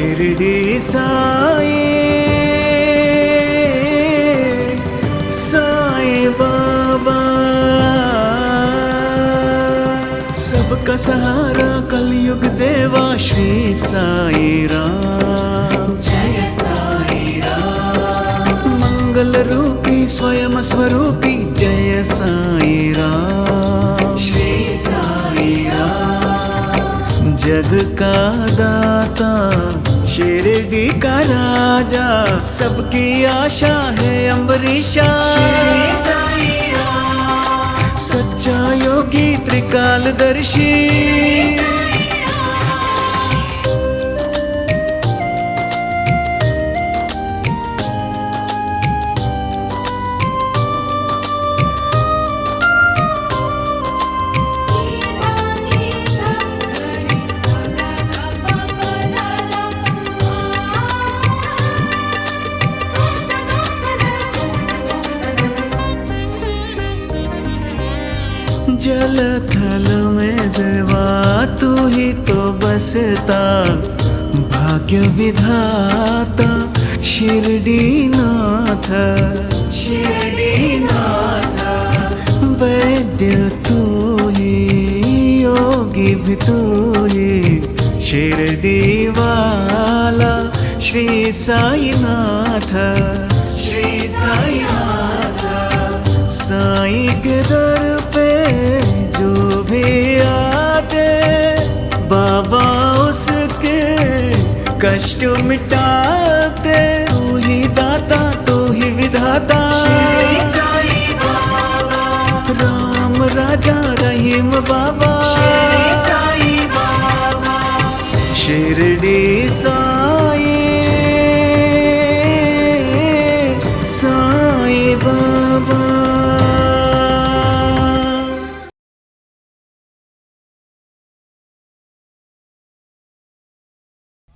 शिरडी साई साई बाबा, सबका सहारा कलयुग देवा श्री साई राम। जय साई राम। मंगल रूपी स्वयं स्वरूपी जय साई राम। श्री साई राम। जग का दाता शिरडी का राजा, सबकी आशा है अम्बरीशा। श्री साई राम। सच्चा योगी त्रिकालदर्शी, जल थल में देवा तू ही तो बसता, भाग्य विधाता शिरडी नाथ। शिरडी नाथ। वैद्य तू ही योगी भी तू ही, शिरडी वाला श्री साई नाथ। श्री साई नाथ। साई के दर पे जो भी आते, बाबा उसके कष्ट मिटाते। तू ही दाता तू ही विधाता, श्री साई बाबा। राम राजा रहीम बाबा। श्री साई बाबा। शिरडी साई साई बाबा।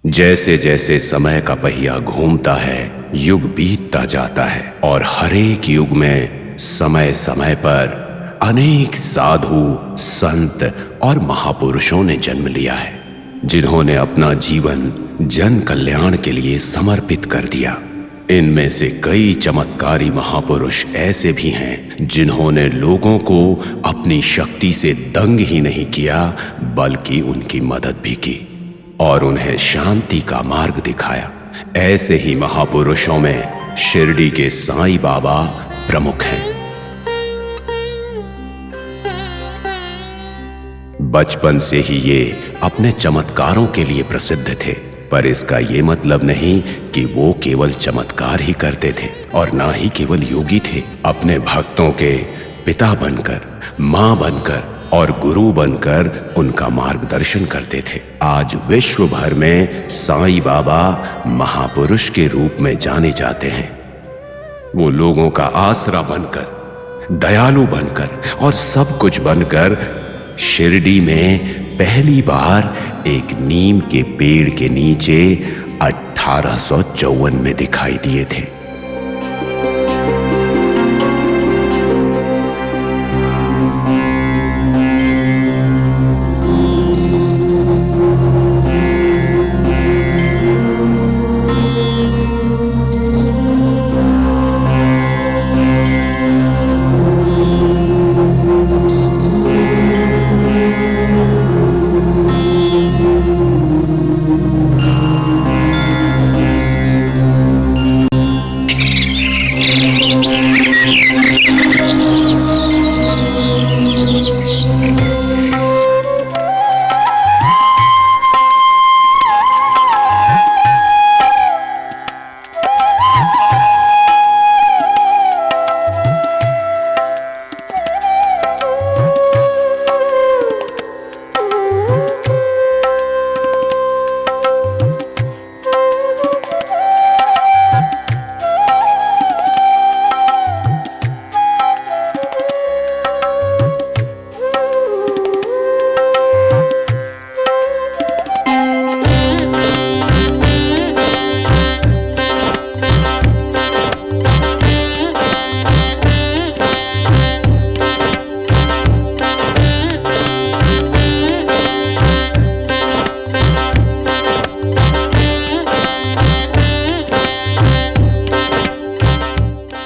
जैसे जैसे समय का पहिया घूमता है, युग बीतता जाता है और हर एक युग में समय समय पर अनेक साधु, संत और महापुरुषों ने जन्म लिया है, जिन्होंने अपना जीवन जन कल्याण के लिए समर्पित कर दिया। इनमें से कई चमत्कारी महापुरुष ऐसे भी हैं जिन्होंने लोगों को अपनी शक्ति से दंग ही नहीं किया, बल्कि उनकी मदद भी की और उन्हें शांति का मार्ग दिखाया। ऐसे ही महापुरुषों में शिरडी के साईं बाबा प्रमुख हैं। बचपन से ही ये अपने चमत्कारों के लिए प्रसिद्ध थे, पर इसका ये मतलब नहीं कि वो केवल चमत्कार ही करते थे और ना ही केवल योगी थे। अपने भक्तों के पिता बनकर, माँ बनकर और गुरु बनकर उनका मार्गदर्शन करते थे। आज विश्व भर में साईं बाबा महापुरुष के रूप में जाने जाते हैं। वो लोगों का आसरा बनकर, दयालु बनकर और सब कुछ बनकर शिरडी में पहली बार एक नीम के पेड़ के नीचे 1854 में दिखाई दिए थे।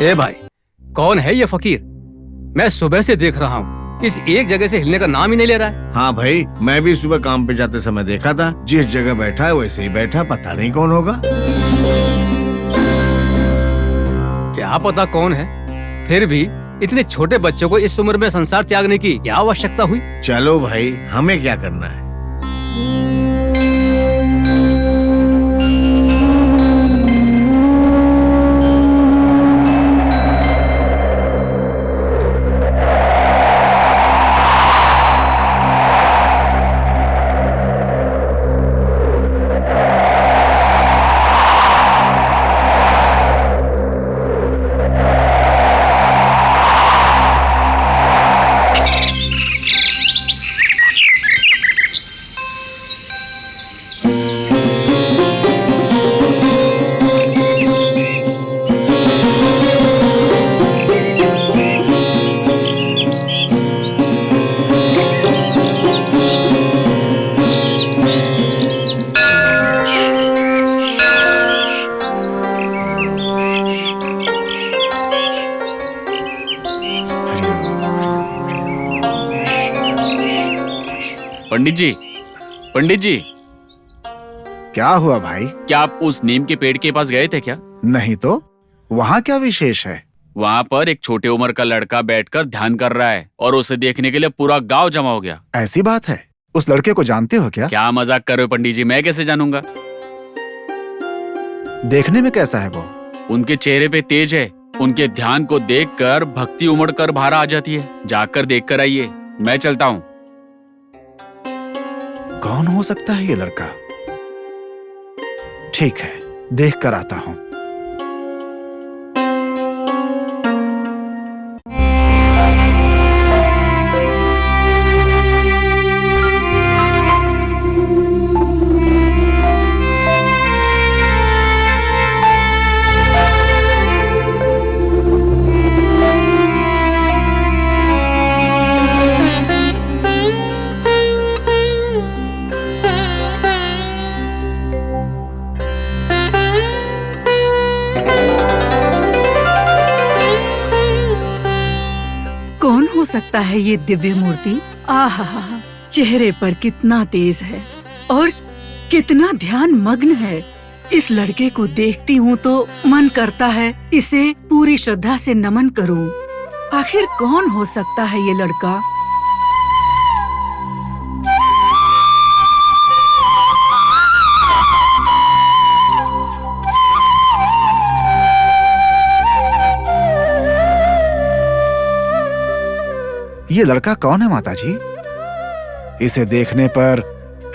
ए भाई, कौन है ये फकीर? मैं सुबह से देख रहा हूँ, इस एक जगह से हिलने का नाम ही नहीं ले रहा है। हाँ भाई, मैं भी सुबह काम पे जाते समय देखा था। जिस जगह बैठा है वैसे ही बैठा, पता नहीं कौन होगा। क्या पता कौन है? फिर भी इतने छोटे बच्चों को इस उम्र में संसार त्यागने की क्या आवश्यकता हुई? चलो भाई, हमें क्या करना है। पंडित जी, क्या हुआ भाई? क्या आप उस नीम के पेड़ के पास गए थे क्या? नहीं तो, वहाँ क्या विशेष है? वहाँ पर एक छोटे उम्र का लड़का बैठकर ध्यान कर रहा है और उसे देखने के लिए पूरा गांव जमा हो गया। ऐसी बात है? उस लड़के को जानते हो क्या? क्या मजाक कर रहे हो पंडित जी, मैं कैसे जानूंगा? देखने में कैसा है वो? उनके चेहरे पे तेज है। उनके ध्यान को देखकर भक्ति उमड़ कर बाहर आ जाती है। जाकर देख कर आइए, मैं चलता हूँ। कौन हो सकता है ये लड़का? ठीक है, देख कर आता हूँ। कौन हो सकता है ये दिव्य मूर्ति? आहा, चेहरे पर कितना तेज है और कितना ध्यान मग्न है। इस लड़के को देखती हूँ तो मन करता है इसे पूरी श्रद्धा से नमन करूँ। आखिर कौन हो सकता है ये लड़का? ये लड़का कौन है माताजी? इसे देखने पर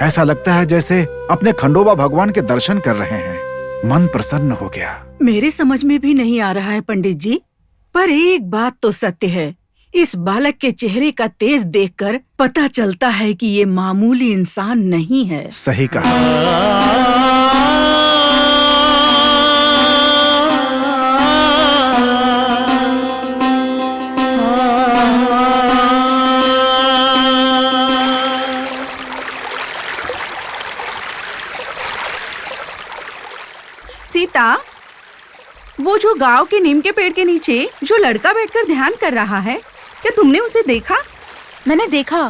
ऐसा लगता है जैसे अपने खंडोबा भगवान के दर्शन कर रहे हैं। मन प्रसन्न हो गया। मेरे समझ में भी नहीं आ रहा है पंडित जी, पर एक बात तो सत्य है, इस बालक के चेहरे का तेज देखकर पता चलता है कि ये मामूली इंसान नहीं है। सही कहा। सीता, वो जो गांव के नीम के पेड़ के नीचे जो लड़का बैठकर ध्यान कर रहा है, क्या तुमने उसे देखा? मैंने देखा,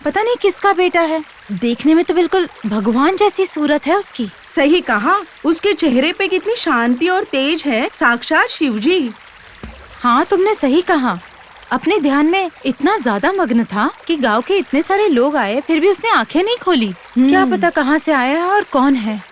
पता नहीं किसका बेटा है। देखने में तो बिल्कुल भगवान जैसी सूरत है उसकी। सही कहा, उसके चेहरे पे कितनी शांति और तेज है, साक्षात शिवजी। हाँ, तुमने सही कहा। अपने ध्यान में इतना ज्यादा मग्न था कि गांव के इतने सारे लोग आए, फिर भी उसने आंखें नहीं खोली। क्या पता कहाँ से आया है और कौन है।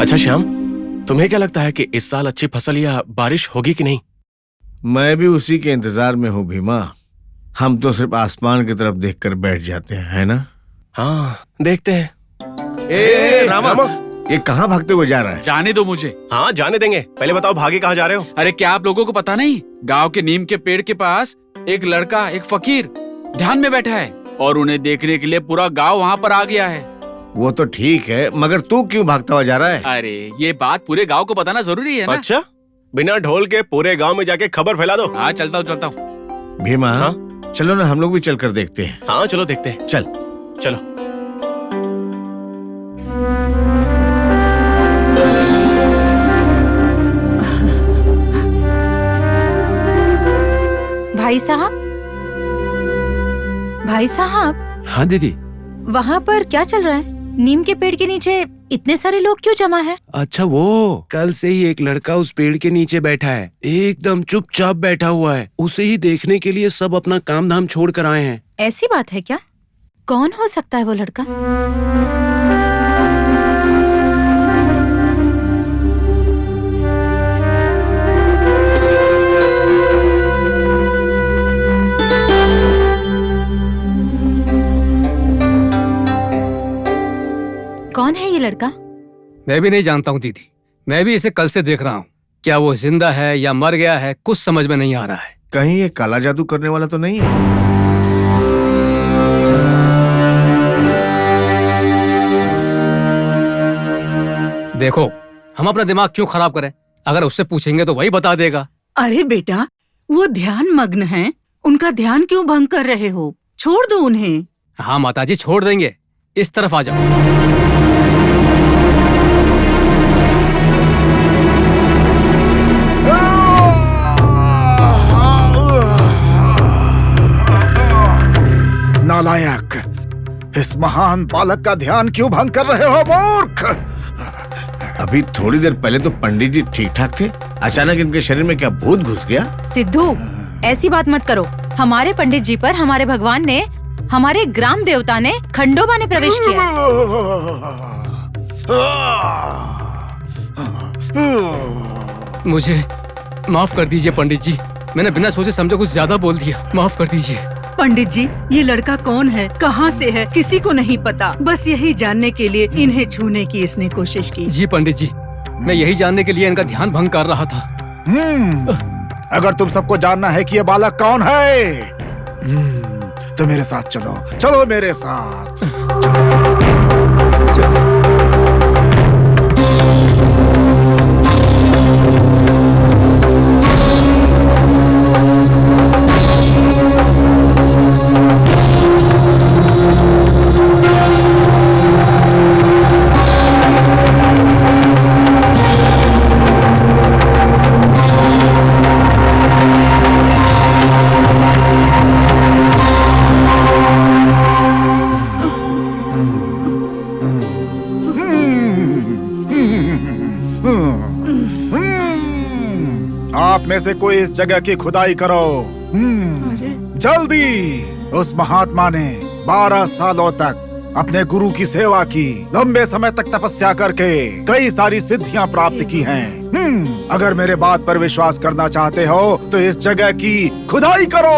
अच्छा श्याम, तुम्हें क्या लगता है कि इस साल अच्छी फसल या बारिश होगी कि नहीं? मैं भी उसी के इंतजार में हूँ भीमा। हम तो सिर्फ आसमान की तरफ देखकर बैठ जाते हैं, है ना? हाँ, देखते हैं। ए रामा, ये कहाँ भागते हुए जा रहा है? जाने दो मुझे। हाँ, जाने देंगे। पहले बताओ, भागे कहाँ जा रहे हो? अरे क्या आप लोगों को पता नहीं, गांव के नीम के पेड़ के पास एक लड़का, एक फकीर ध्यान में बैठा है। और उन्हें देखने के लिए पूरा गांव वहाँ पर आ गया है। वो तो ठीक है, मगर तू क्यों भागता हुआ जा रहा है? अरे ये बात पूरे गांव को बताना जरूरी है ना। अच्छा, बिना ढोल के पूरे गांव में जाके खबर फैला दो। हाँ चलता हूँ। भीमा, हाँ? चलो ना हम लोग भी चलकर देखते हैं। हाँ चलो देखते हैं। चल चलो। भाई साहब, भाई साहब, हाँ दीदी। वहाँ पर क्या चल रहा है? नीम के पेड़ के नीचे इतने सारे लोग क्यों जमा है? अच्छा, वो कल से ही एक लड़का उस पेड़ के नीचे बैठा है, एकदम चुपचाप बैठा हुआ है। उसे ही देखने के लिए सब अपना काम धाम छोड़ कर आए हैं। ऐसी बात है क्या? कौन हो सकता है वो लड़का? कौन है ये लड़का? मैं भी नहीं जानता हूँ दीदी, मैं भी इसे कल से देख रहा हूँ। क्या वो जिंदा है या मर गया है, कुछ समझ में नहीं आ रहा है। कहीं ये काला जादू करने वाला तो नहीं है? देखो, हम अपना दिमाग क्यों खराब करें? अगर उससे पूछेंगे तो वही बता देगा। अरे बेटा, वो ध्यान मग्न हैं, उनका ध्यान क्यों भंग कर रहे हो? छोड़ दो उन्हें। हाँ माताजी, छोड़ देंगे। इस तरफ आ जाओ। नालायक, इस महान बालक का ध्यान क्यों भंग कर रहे हो मूर्ख? अभी थोड़ी देर पहले तो पंडित जी ठीक ठाक थे, अचानक इनके शरीर में क्या भूत घुस गया? सिद्धू, ऐसी बात मत करो। हमारे पंडित जी पर हमारे भगवान ने, हमारे ग्राम देवता ने, खंडोबा ने प्रवेश किया। मुझे माफ कर दीजिए पंडित जी, मैंने बिना सोचे समझे कुछ ज्यादा बोल दिया, माफ कर दीजिए। पंडित जी, ये लड़का कौन है, कहाँ से है, किसी को नहीं पता। बस यही जानने के लिए इन्हें छूने की इसने कोशिश की। जी पंडित जी, मैं यही जानने के लिए इनका ध्यान भंग कर रहा था। अगर तुम सबको जानना है कि ये बालक कौन है, तो मेरे साथ चलो, चलो मेरे साथ। चलो। आप में से कोई इस जगह की खुदाई करो। जल्दी। उस महात्मा ने 12 सालों तक अपने गुरु की सेवा की, लंबे समय तक तपस्या करके कई सारी सिद्धियां प्राप्त की हैं। अगर मेरे बात पर विश्वास करना चाहते हो तो इस जगह की खुदाई करो।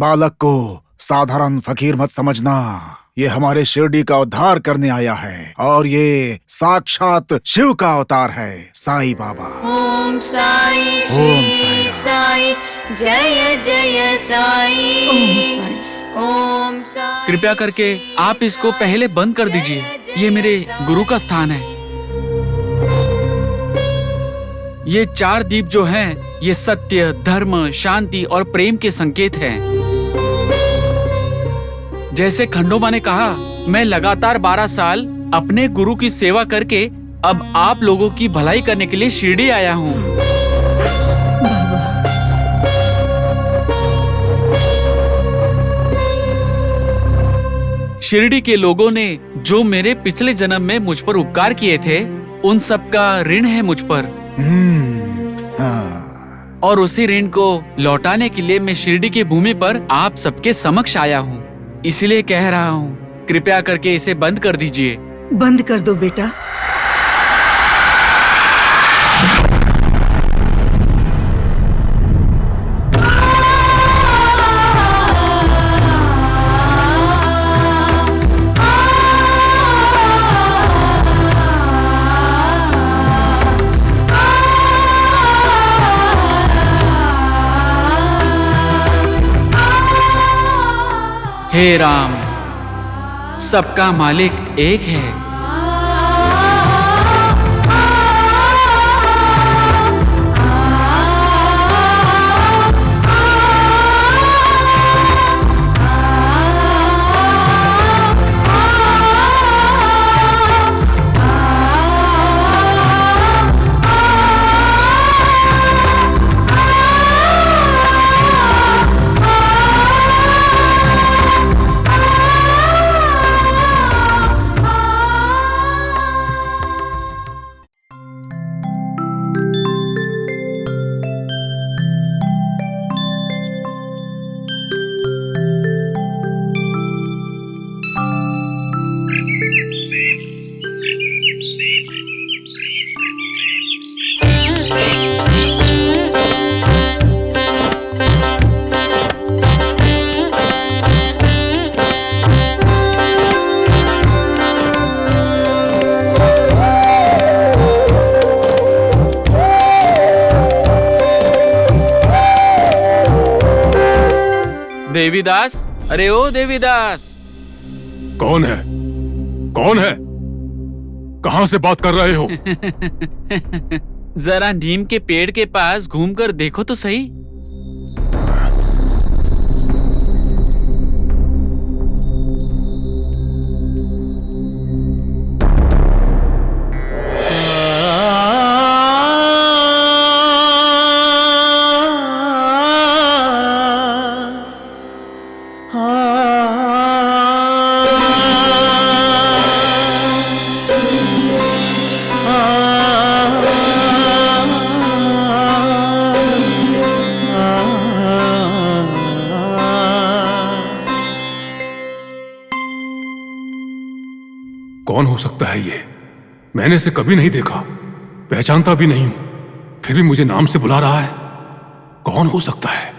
बालक को साधारण फकीर मत समझना। ये हमारे शिरडी का उद्धार करने आया है और ये साक्षात शिव का अवतार है, साईं बाबा। ओम साई श्री साई जय जय साई। ओम साई। कृपया करके आप इसको पहले बंद कर दीजिए, ये मेरे गुरु का स्थान है। ये 4 दीप जो हैं, ये सत्य, धर्म, शांति और प्रेम के संकेत हैं। जैसे खंडोबा ने कहा, मैं लगातार 12 साल अपने गुरु की सेवा करके अब आप लोगों की भलाई करने के लिए शिरडी आया हूँ। शिरडी के लोगों ने जो मेरे पिछले जन्म में मुझ पर उपकार किए थे, उन सब का ऋण है मुझ पर। और उसी ऋण को लौटाने के लिए मैं शिरडी की भूमि पर आप सबके समक्ष आया हूँ। इसलिए कह रहा हूँ, कृपया करके इसे बंद कर दीजिए। बंद कर दो बेटा। हे राम, सबका मालिक एक है। देवीदास, अरे ओ देवीदास। कौन है? कौन है? कहां से बात कर रहे हो? जरा नीम के पेड़ के पास घूमकर देखो तो सही। कौन हो सकता है ये? मैंने इसे कभी नहीं देखा, पहचानता भी नहीं हूं, फिर भी मुझे नाम से बुला रहा है। कौन हो सकता है?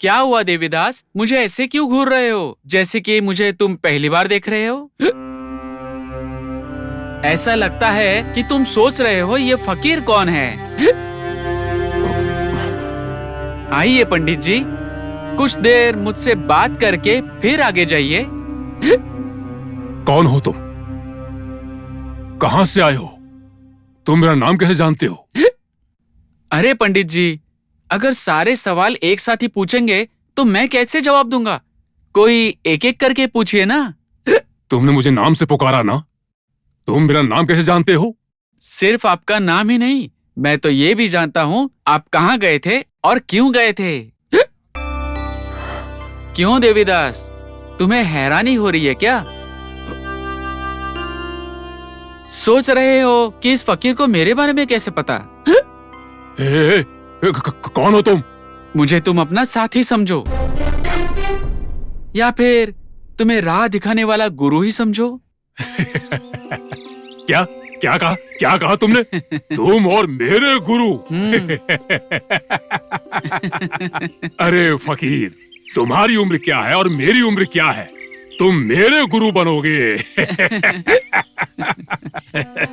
क्या हुआ देवीदास, मुझे ऐसे क्यों घूर रहे हो, जैसे कि मुझे तुम पहली बार देख रहे हो? ऐसा लगता है कि तुम सोच रहे हो ये फकीर कौन है। आइए पंडित जी, कुछ देर मुझसे बात करके फिर आगे जाइए। कौन हो तुम? कहां से आए हो? तुम मेरा नाम कैसे जानते हो? अरे पंडित जी, अगर सारे सवाल एक साथ ही पूछेंगे तो मैं कैसे जवाब दूंगा? कोई एक एक करके पूछिए ना। तुमने मुझे नाम से पुकारा ना, तुम मेरा नाम कैसे जानते हो? सिर्फ आपका नाम ही नहीं, मैं तो ये भी जानता हूँ आप कहाँ गए थे और क्यों गए थे। क्यों देवीदास, तुम्हें हैरानी हो रही है क्या? सोच रहे हो कि इस फकीर को मेरे बारे में कैसे पता? कौन हो तुम? मुझे तुम अपना साथी समझो या फिर तुम्हें राह दिखाने वाला गुरु ही समझो। क्या क्या कहा? क्या कहा तुमने? तुम और मेरे गुरु? अरे फकीर, तुम्हारी उम्र क्या है और मेरी उम्र क्या है? तुम मेरे गुरु बनोगे।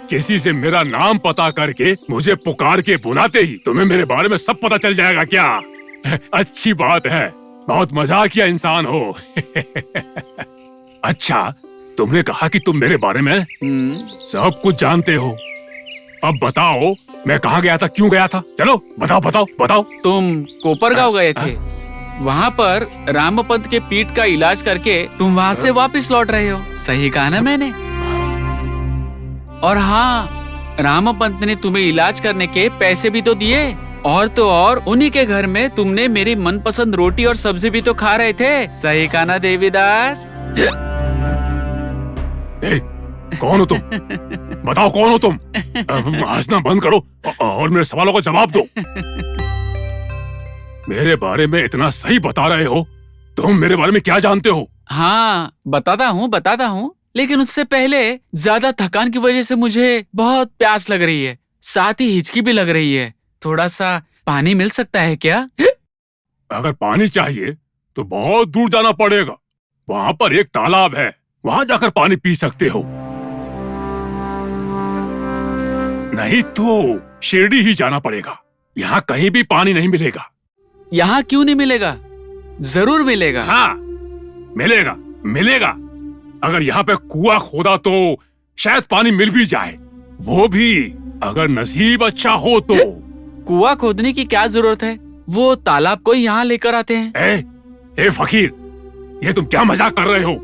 किसी से मेरा नाम पता करके मुझे पुकार के बुलाते ही तुम्हें मेरे बारे में सब पता चल जाएगा क्या? अच्छी बात है, बहुत मजाकिया इंसान हो। अच्छा, तुमने कहा कि तुम मेरे बारे में सब कुछ जानते हो। अब बताओ, मैं कहाँ गया था, क्यों गया था? चलो बताओ बताओ बताओ। तुम कोपरगांव गए थे। वहाँ पर रामपंत के पीठ का इलाज करके तुम वहाँ से वापस लौट रहे हो। सही कहा ना मैंने? और हाँ, रामपंत ने तुम्हें इलाज करने के पैसे भी तो दिए। और तो और उन्हीं के घर में तुमने मेरी मनपसंद रोटी और सब्जी भी तो खा रहे थे। सही कहा ना देवीदास? कौन हो तुम? बताओ कौन हो तुम? हंसना बंद करो और मेरे सवालों का जवाब दो। मेरे बारे में इतना सही बता रहे हो, तुम मेरे बारे में क्या जानते हो? हाँ, बताता हूँ, लेकिन उससे पहले ज्यादा थकान की वजह से मुझे बहुत प्यास लग रही है, साथ ही हिचकी भी लग रही है। थोड़ा सा पानी मिल सकता है क्या? अगर पानी चाहिए तो बहुत दूर जाना पड़ेगा। वहाँ पर एक तालाब है, वहाँ जाकर पानी पी सकते हो। नहीं तो शिरडी ही जाना पड़ेगा, यहाँ कहीं भी पानी नहीं मिलेगा। यहाँ क्यों नहीं मिलेगा? जरूर मिलेगा। हाँ, मिलेगा। अगर यहाँ पे कुआं खोदा तो शायद पानी मिल भी जाए, वो भी अगर नसीब अच्छा हो तो। कुआं खोदने की क्या जरूरत है? वो तालाब को यहाँ लेकर आते हैं। ए फकीर, ये तुम क्या मजाक कर रहे हो?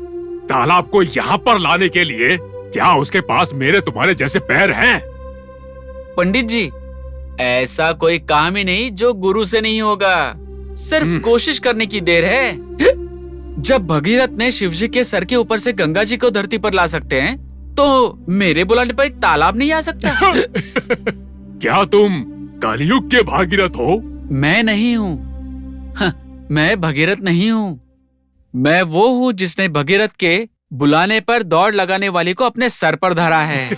तालाब को यहाँ पर लाने के लिए क्या उसके पास मेरे तुम्हारे जैसे पैर हैं? पंडित जी, ऐसा कोई काम ही नहीं जो गुरु से नहीं होगा। सिर्फ कोशिश करने की देर है। जब भगीरथ ने शिवजी के सर के ऊपर से गंगा जी को धरती पर ला सकते हैं, तो मेरे बुलाने पर एक तालाब नहीं आ सकता? क्या तुम कलयुग के भागीरथ हो? मैं नहीं हूँ। मैं भगीरथ नहीं हूँ। मैं वो हूँ जिसने भगीरथ के बुलाने पर दौड़ लगाने वाली को अपने सर पर धरा है।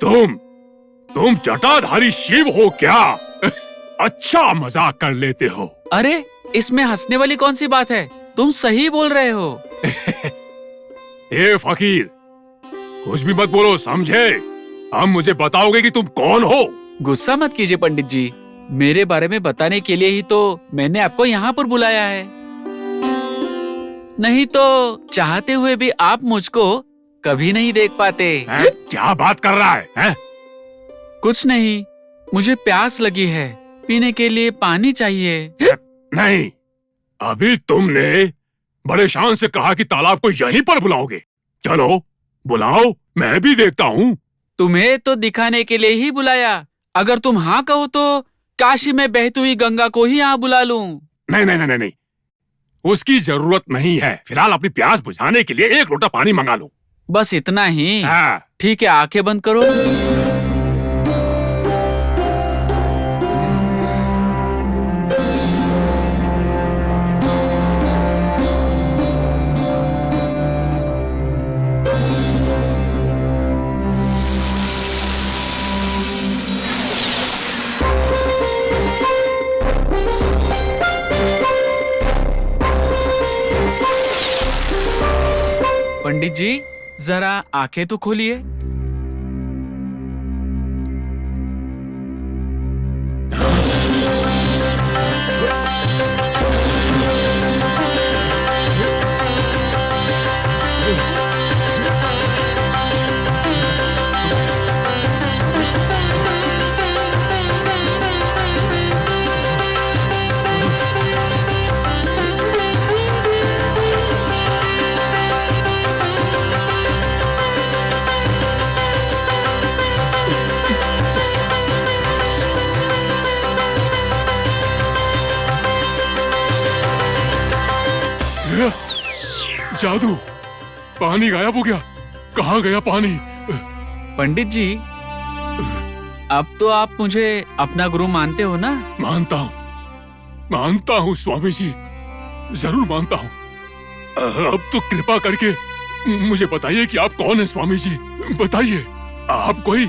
तुम जटाधारी शिव हो क्या? अच्छा मजाक कर लेते हो। अरे, इसमें हंसने वाली कौन सी बात है? तुम सही बोल रहे हो। ए फकीर, कुछ भी मत बोलो, समझे? अब मुझे बताओगे कि तुम कौन हो? गुस्सा मत कीजिए पंडित जी, मेरे बारे में बताने के लिए ही तो मैंने आपको यहाँ पर बुलाया है। नहीं तो चाहते हुए भी आप मुझको कभी नहीं देख पाते। क्या बात कर रहा है? कुछ नहीं, मुझे प्यास लगी है, पीने के लिए पानी चाहिए। नहीं, अभी तुमने बड़े शान से कहा कि तालाब को यहीं पर बुलाओगे। चलो बुलाओ, मैं भी देखता हूँ। तुम्हें तो दिखाने के लिए ही बुलाया। अगर तुम हाँ कहो तो काशी में बहती हुई गंगा को ही यहाँ बुला लूं। नहीं, उसकी जरूरत नहीं है। फिलहाल अपनी प्यास बुझाने के लिए एक लोटा पानी मंगा लो। बस इतना ही? हाँ। ठीक है, आंखें बंद करो। पंडित जी, जरा आंखें तो खोलिए। जादू, पानी गायब हो गया। कहाँ गया पानी? पंडित जी, अब तो आप मुझे अपना गुरु मानते हो ना? मानता हूँ स्वामी जी, जरूर मानता हूँ। अब तो कृपा करके मुझे बताइए कि आप कौन है स्वामी जी? बताइए। आप कोई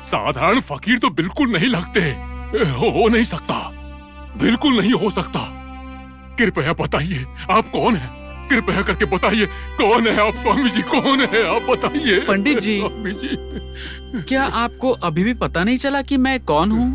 साधारण फकीर तो बिल्कुल नहीं लगते। हो नहीं सकता, बिल्कुल नहीं हो सकता। कृपया बताइए आप कौन हैं? कृपया करके बताइए कौन है आप स्वामी जी, कौन है आप बताइए। पंडित जी, स्वामी जी, क्या आपको अभी भी पता नहीं चला कि मैं कौन हूँ?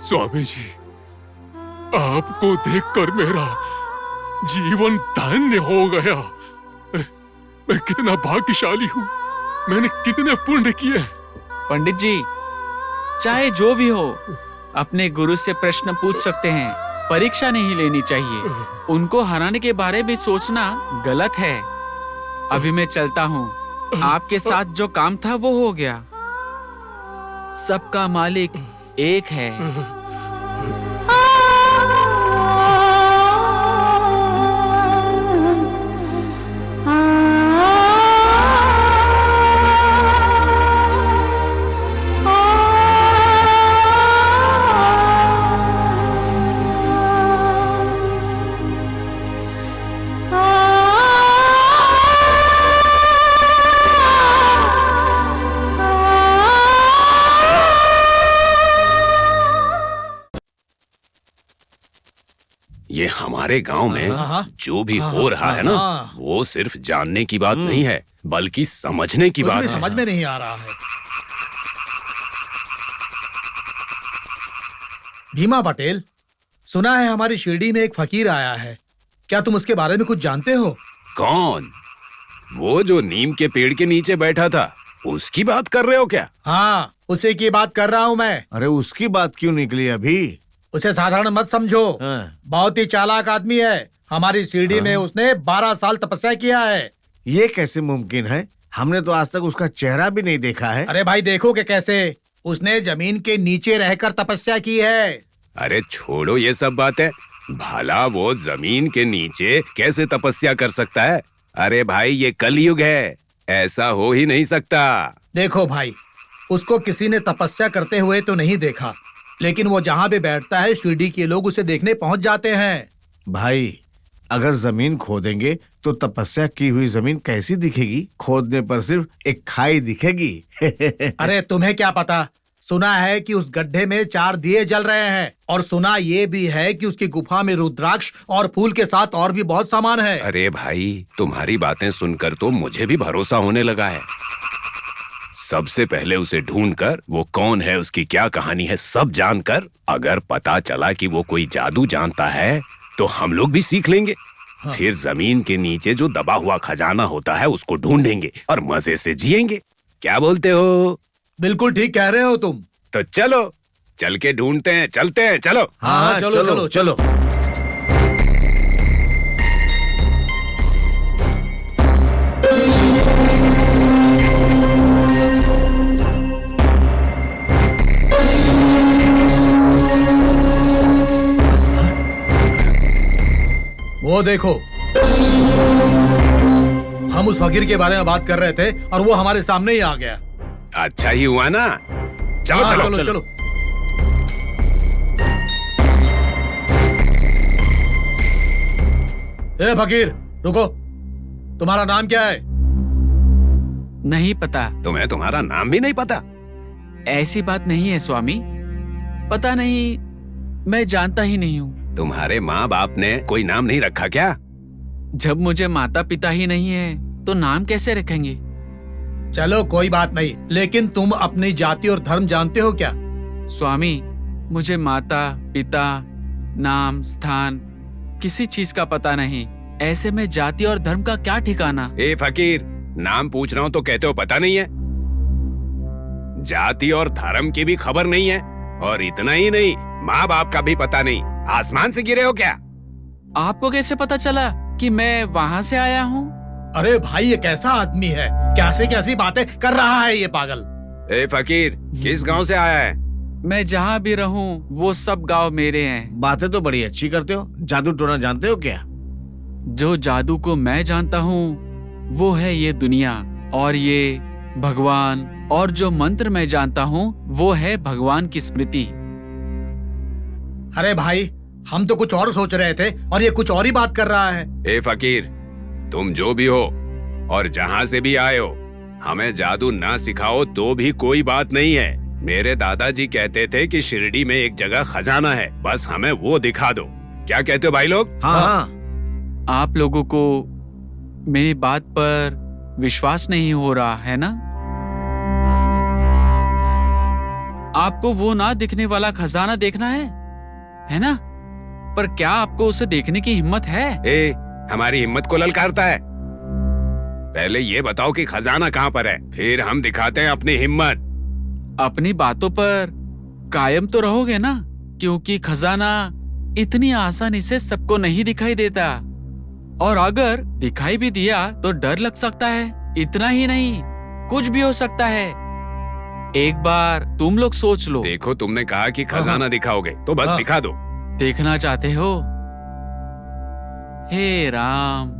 स्वामी जी, आपको देखकर मेरा जीवन धन्य हो गया। मैं कितना भाग्यशाली हूँ, मैंने कितने पुण्य किए। पंडित जी, चाहे जो भी हो, अपने गुरु से प्रश्न पूछ सकते हैं, परीक्षा नहीं लेनी चाहिए। उनको हराने के बारे में सोचना गलत है। अभी मैं चलता हूँ, आपके साथ जो काम था वो हो गया। सबका मालिक एक है। ये हमारे गांव में जो भी हो रहा है ना, वो सिर्फ जानने की बात नहीं है, बल्कि समझने की बात है। समझ में नहीं आ रहा है। भीमा पटेल, सुना है हमारी शिरडी में एक फकीर आया है, क्या तुम उसके बारे में कुछ जानते हो? कौन? वो जो नीम के पेड़ के नीचे बैठा था, उसकी बात कर रहे हो क्या? हाँ, उसी की बात कर रहा हूँ मैं। अरे उसकी बात क्यों निकली अभी? उसे साधारण मत समझो, बहुत ही चालाक आदमी है। हमारी शिरडी में उसने 12 साल तपस्या किया है। ये कैसे मुमकिन है? हमने तो आज तक उसका चेहरा भी नहीं देखा है। अरे भाई देखोगे कैसे, उसने जमीन के नीचे रहकर तपस्या की है। अरे छोड़ो ये सब बातें, भला वो जमीन के नीचे कैसे तपस्या कर सकता है? अरे भाई ये कलयुग है, ऐसा हो ही नहीं सकता। देखो भाई, उसको किसी ने तपस्या करते हुए तो नहीं देखा, लेकिन वो जहाँ भी बैठता है शिरडी के लोग उसे देखने पहुँच जाते हैं। भाई अगर जमीन खोदेंगे तो तपस्या की हुई जमीन कैसी दिखेगी? खोदने पर सिर्फ एक खाई दिखेगी। अरे तुम्हें क्या पता, सुना है कि उस गड्ढे में 4 दिए जल रहे हैं, और सुना ये भी है कि उसकी गुफा में रुद्राक्ष और फूल के साथ और भी बहुत सामान है। अरे भाई तुम्हारी बातें सुनकर तो मुझे भी भरोसा होने लगा है। सबसे पहले उसे ढूंढकर वो कौन है, उसकी क्या कहानी है, सब जानकर अगर पता चला कि वो कोई जादू जानता है तो हम लोग भी सीख लेंगे। फिर जमीन के नीचे जो दबा हुआ खजाना होता है उसको ढूंढेंगे और मजे से जिएंगे। क्या बोलते हो? बिल्कुल ठीक कह रहे हो तुम। तो चलो चल के ढूंढते हैं, चलते हैं, चलो। हाँ चलो चलो चलो। वो देखो, हम उस फकीर के बारे में बात कर रहे थे और वो हमारे सामने ही आ गया। अच्छा ही हुआ ना। चलो हाँ, चलो, चलो चलो। ए फकीर रुको, तुम्हारा नाम क्या है? नहीं पता। तुम्हें तुम्हारा नाम भी नहीं पता? ऐसी बात नहीं है स्वामी, पता नहीं, मैं जानता ही नहीं हूँ। तुम्हारे माँ बाप ने कोई नाम नहीं रखा क्या? जब मुझे माता पिता ही नहीं है तो नाम कैसे रखेंगे? चलो कोई बात नहीं, लेकिन तुम अपनी जाति और धर्म जानते हो क्या? स्वामी, मुझे माता पिता, नाम, स्थान, किसी चीज का पता नहीं। ऐसे में जाति और धर्म का क्या ठिकाना? ए फकीर, नाम पूछ रहा हूँ तो कहते हो पता नहीं है। जाति और धर्म की भी खबर नहीं है, और इतना ही नहीं, माँ बाप का भी पता नहीं। आसमान से गिरे हो क्या? आपको कैसे पता चला कि मैं वहाँ से आया हूँ? अरे भाई ये कैसा आदमी है, कैसे कैसी बातें कर रहा है ये पागल। ए फकीर, किस गांव से आया है? मैं जहाँ भी रहूँ वो सब गांव मेरे हैं। बातें तो बड़ी अच्छी करते हो। जादू टोना जानते हो क्या? जो जादू को मैं जानता हूँ वो है ये दुनिया, और ये भगवान और जो मंत्र मैं जानता हूँ वो है भगवान की स्मृति। अरे भाई, हम तो कुछ और सोच रहे थे और ये कुछ और ही बात कर रहा है। ए फकीर, तुम जो भी हो और जहाँ से भी आए हो, हमें जादू ना सिखाओ तो भी कोई बात नहीं है। मेरे दादाजी कहते थे कि शिरडी में एक जगह खजाना है, बस हमें वो दिखा दो। क्या कहते हो भाई लोग? हाँ। आप लोगों को मेरी बात पर विश्वास नहीं हो रहा है ना? आपको वो ना दिखने वाला खजाना देखना है ना? पर क्या आपको उसे देखने की हिम्मत है? ए, हमारी हिम्मत को ललकारता है। पहले ये बताओ कि खजाना कहाँ पर है, फिर हम दिखाते हैं अपनी हिम्मत। अपनी बातों पर कायम तो रहोगे ना, क्योंकि खजाना इतनी आसानी से सबको नहीं दिखाई देता, और अगर दिखाई भी दिया तो डर लग सकता है। इतना ही नहीं, कुछ भी हो सकता है। एक बार तुम लोग सोच लो। देखो, तुमने कहा कि खजाना दिखाओगे, तो बस दिखा दो। देखना चाहते हो? हे राम,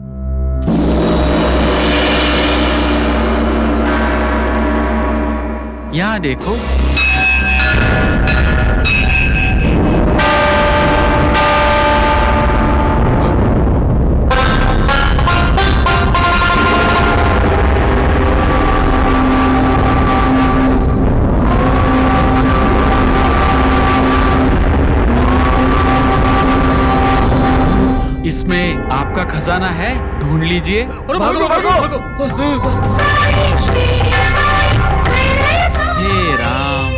यहाँ देखो। इसमें आपका खजाना है, ढूंढ लीजिए। अरे भागो भागो भागो। हे राम,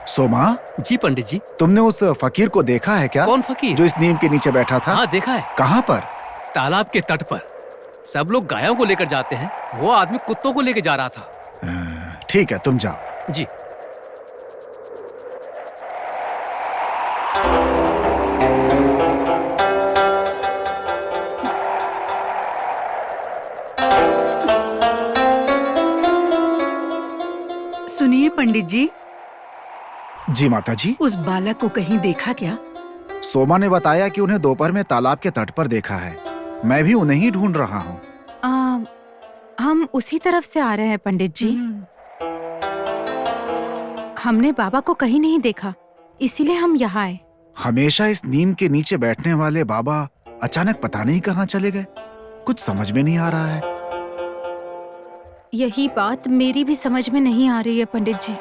सोमा। जी पंडित जी। तुमने उस फकीर को देखा है क्या? कौन फकीर? जो इस नीम के नीचे बैठा था। हाँ, देखा है। कहाँ पर? तालाब के तट पर। सब लोग गायों को लेकर जाते हैं, वो आदमी कुत्तों को लेकर जा रहा था। ठीक है, तुम जाओ। जी। सुनिए पंडित जी। जी माता जी। उस बालक को कहीं देखा क्या? सोमा ने बताया कि उन्हें दोपहर में तालाब के तट पर देखा है। मैं भी उन्हें ही ढूंढ रहा हूँ। हम उसी तरफ से आ रहे हैं पंडित जी। हमने बाबा को कहीं नहीं देखा, इसीलिए हम यहाँ आए। हमेशा इस नीम के नीचे बैठने वाले बाबा अचानक पता नहीं कहाँ चले गए। कुछ समझ में नहीं आ रहा है। यही बात मेरी भी समझ में नहीं आ रही है पंडित जी।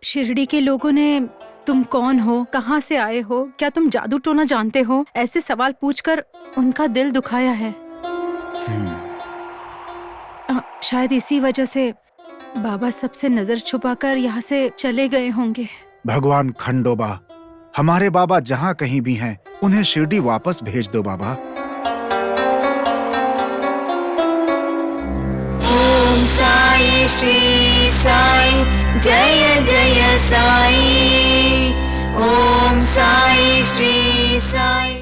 शिरडी के लोगों ने तुम कौन हो, कहाँ से आए हो, क्या तुम जादू टोना जानते हो, ऐसे सवाल पूछकर उनका दिल दुखाया है। शायद इसी वजह से बाबा सबसे नजर छुपाकर यहाँ से चले गए होंगे। भगवान खंडोबा, हमारे बाबा जहाँ कहीं भी हैं, उन्हें शिरडी वापस भेज दो बाबा। ओम साई श्री साई जय जय साई। ओम साई श्री साई।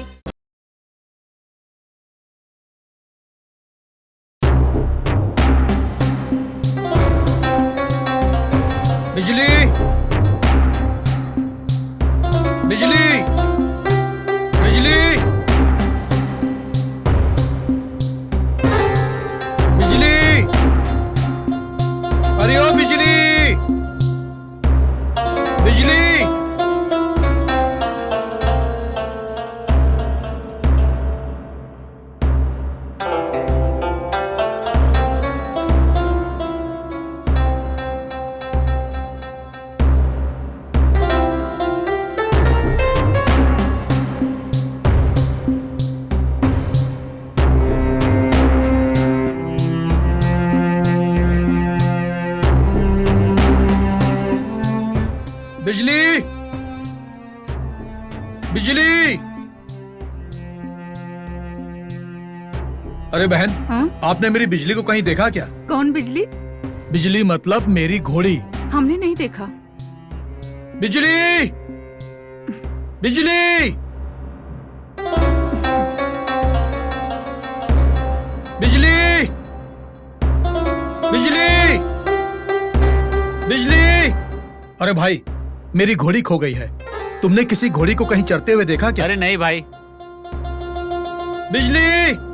बिजली, बिजली, बिजली, बिजली, अरे ओ बिजली, बिजली। बिजली, बिजली। अरे बहन, आपने मेरी बिजली को कहीं देखा क्या? कौन बिजली? बिजली मतलब मेरी घोड़ी। हमने नहीं देखा। बिजली, बिजली। बिजली, बिजली, बिजली। अरे भाई, मेरी घोड़ी खो गई है। तुमने किसी घोड़ी को कहीं चरते हुए देखा क्या? अरे नहीं भाई। बिजली।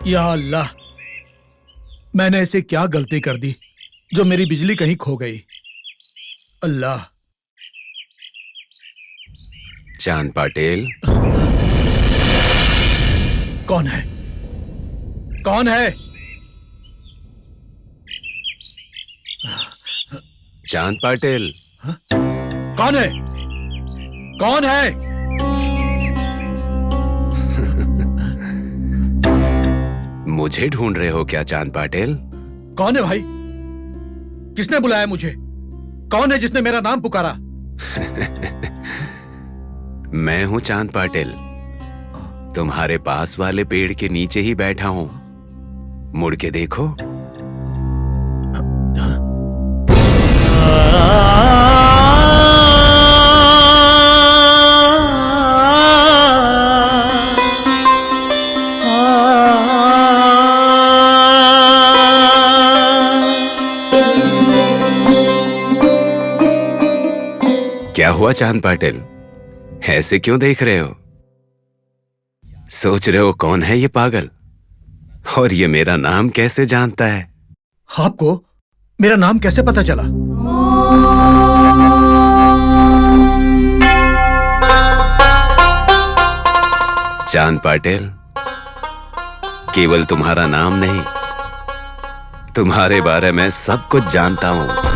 या अल्लाह, मैंने ऐसे क्या गलती कर दी जो मेरी बिजली कहीं खो गई। अल्लाह। चांद पाटिल। कौन है? कौन है? चांद पाटिल। कौन है? कौन है? मुझे ढूंढ रहे हो क्या चांद पाटिल? कौन है भाई? किसने बुलाया मुझे? कौन है जिसने मेरा नाम पुकारा? मैं हूं चांद पाटिल, तुम्हारे पास वाले पेड़ के नीचे ही बैठा हूं। मुड़ के देखो। क्या हुआ चांद पाटिल, ऐसे क्यों देख रहे हो? सोच रहे हो कौन है ये पागल, और ये मेरा नाम कैसे जानता है? आपको मेरा नाम कैसे पता चला? चांद पाटिल, केवल तुम्हारा नाम नहीं, तुम्हारे बारे में सब कुछ जानता हूं।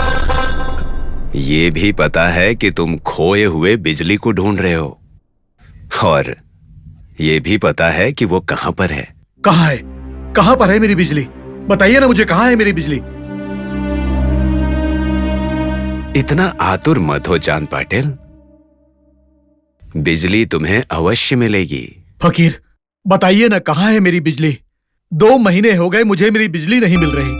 ये भी पता है कि तुम खोए हुए बिजली को ढूंढ रहे हो, और ये भी पता है कि वो कहां पर है। कहां है? कहां पर है मेरी बिजली? बताइए ना मुझे, कहां है मेरी बिजली? इतना आतुर मत हो चांद पाटिल, बिजली तुम्हें अवश्य मिलेगी। फकीर, बताइए ना कहां है मेरी बिजली? 2 महीने हो गए मुझे मेरी बिजली नहीं मिल रही।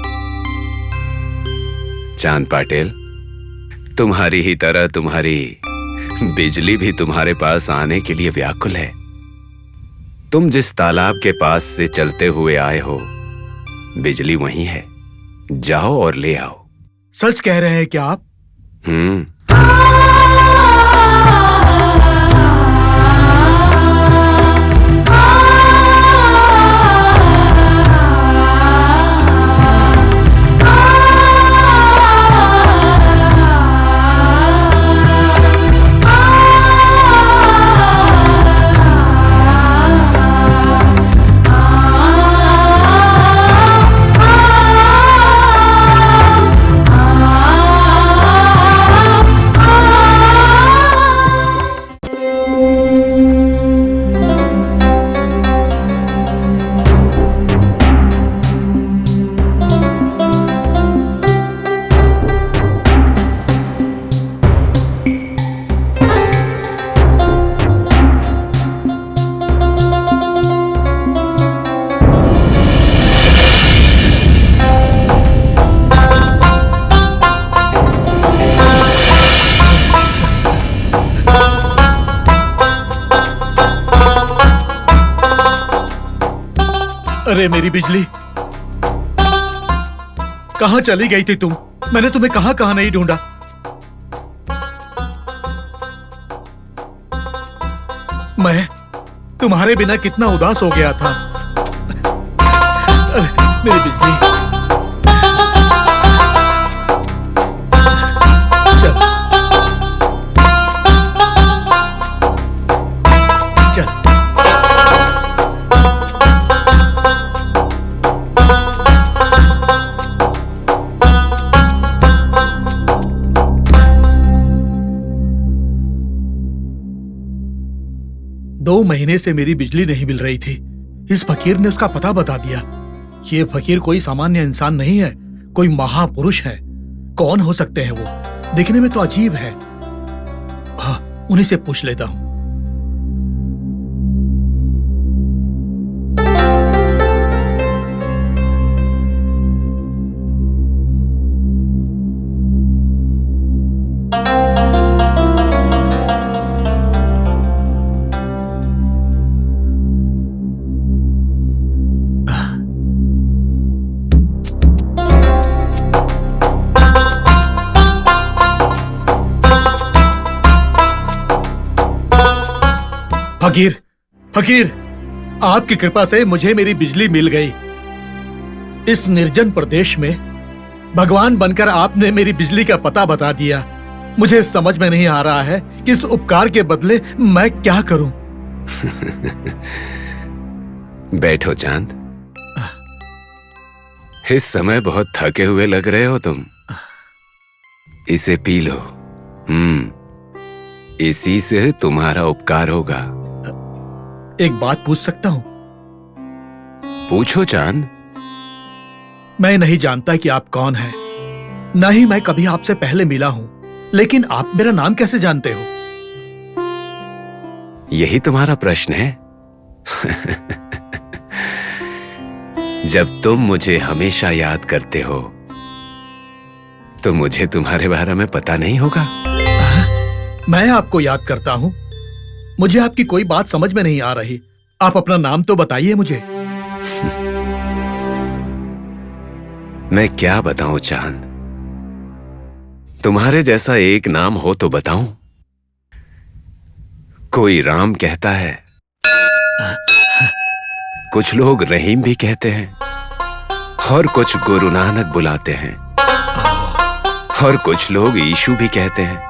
चांद पाटिल, तुम्हारी ही तरह तुम्हारी बिजली भी तुम्हारे पास आने के लिए व्याकुल है। तुम जिस तालाब के पास से चलते हुए आए हो, बिजली वहीं है, जाओ और ले आओ। सच कह रहे हैं क्या आप? अरे मेरी बिजली, कहां चली गई थी तुम? मैंने तुम्हें कहां कहां नहीं ढूंढा। मैं तुम्हारे बिना कितना उदास हो गया था। अरे मेरी बिजली, चल चल। 2 महीने से मेरी बिजली नहीं मिल रही थी। इस फकीर ने उसका पता बता दिया। ये फकीर कोई सामान्य इंसान नहीं है, कोई महापुरुष है। कौन हो सकते हैं वो? दिखने में तो अजीब है। हाँ, उन्हीं से पूछ लेता हूं। फकीर, फकीर, आपकी कृपा से मुझे मेरी बिजली मिल गई। इस निर्जन प्रदेश में भगवान बनकर आपने मेरी बिजली का पता बता दिया। मुझे समझ में नहीं आ रहा है कि इस उपकार के बदले मैं क्या करूं। बैठो चांद। इस समय बहुत थके हुए लग रहे हो तुम। इसे पी लो। इसी से तुम्हारा उपकार होगा। एक बात पूछ सकता हूं? पूछो चांद। मैं नहीं जानता कि आप कौन हैं, न ही मैं कभी आपसे पहले मिला हूं, लेकिन आप मेरा नाम कैसे जानते हो? यही तुम्हारा प्रश्न है? जब तुम मुझे हमेशा याद करते हो तो मुझे तुम्हारे बारे में पता नहीं होगा? मैं आपको याद करता हूं। मुझे आपकी कोई बात समझ में नहीं आ रही। आप अपना नाम तो बताइए मुझे। मैं क्या बताऊं चांद? तुम्हारे जैसा एक नाम हो तो बताऊं। कोई राम कहता है, कुछ लोग रहीम भी कहते हैं, और कुछ गुरु नानक बुलाते हैं, और कुछ लोग यीशु भी कहते हैं।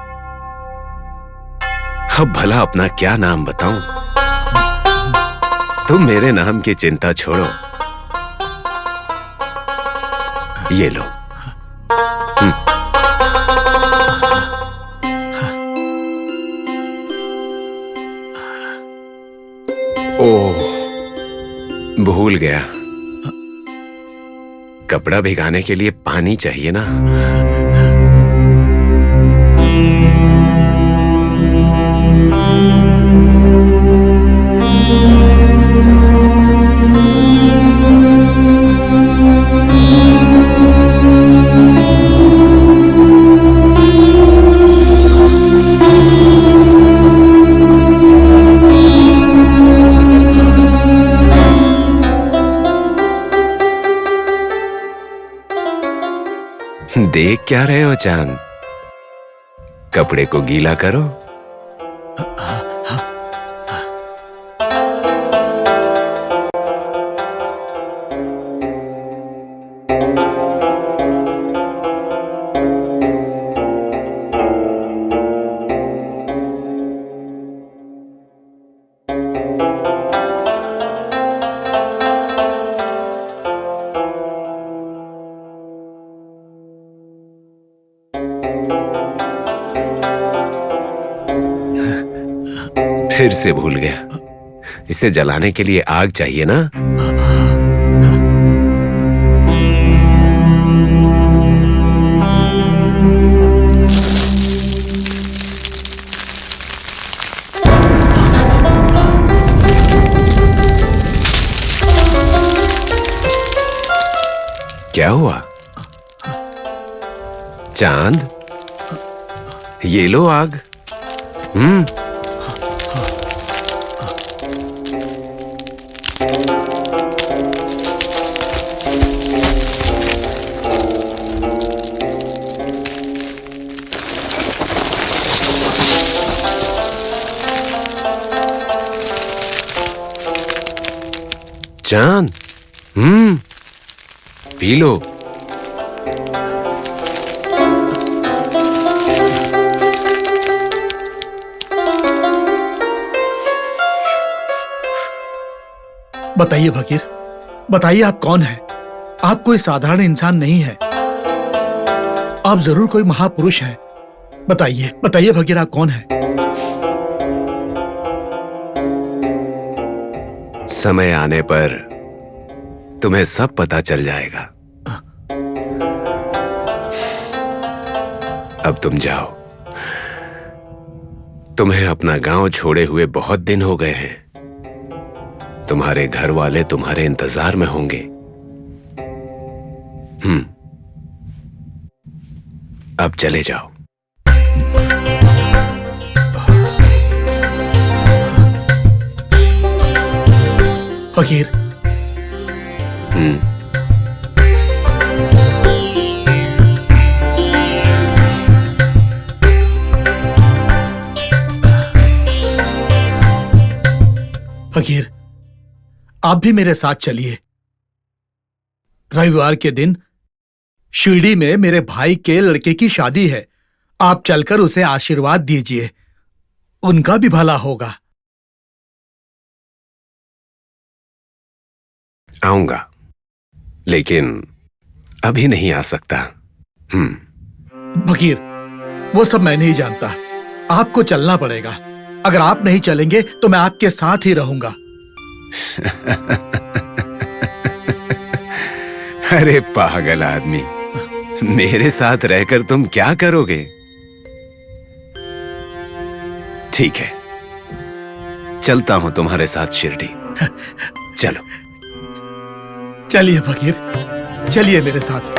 अब भला अपना क्या नाम बताऊं? तुम मेरे नाम की चिंता छोड़ो। ये लो। ओह, भूल गया। कपड़ा भिगाने के लिए पानी चाहिए ना। देख क्या रहे हो चांद? कपड़े को गीला करो। फिर से भूल गया। इसे जलाने के लिए आग चाहिए ना। क्या हुआ चांद? ये लो आग। चांद, पी लो। बताइए फकीर, बताइए आप कौन हैं? आप कोई साधारण इंसान नहीं है। आप जरूर कोई महापुरुष हैं। बताइए, बताइए फकीर, आप कौन हैं? समय आने पर तुम्हें सब पता चल जाएगा। अब तुम जाओ। तुम्हें अपना गांव छोड़े हुए बहुत दिन हो गए हैं। तुम्हारे घर वाले तुम्हारे इंतजार में होंगे। अब चले जाओ। फकीर, आप भी मेरे साथ चलिए। रविवार के दिन शिरडी में मेरे भाई के लड़के की शादी है। आप चलकर उसे आशीर्वाद दीजिए, उनका भी भला होगा। आऊंगा, लेकिन अभी नहीं आ सकता। फकीर, वो सब मैं नहीं जानता, आपको चलना पड़ेगा। अगर आप नहीं चलेंगे तो मैं आपके साथ ही रहूंगा। अरे पागल आदमी, मेरे साथ रहकर तुम क्या करोगे? ठीक है, चलता हूं तुम्हारे साथ शिरडी। चलो चलिए फकीर, चलिए मेरे साथ।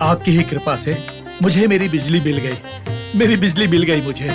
आपकी ही कृपा से मुझे मेरी बिजली मिल गई। मेरी बिजली मिल गई मुझे।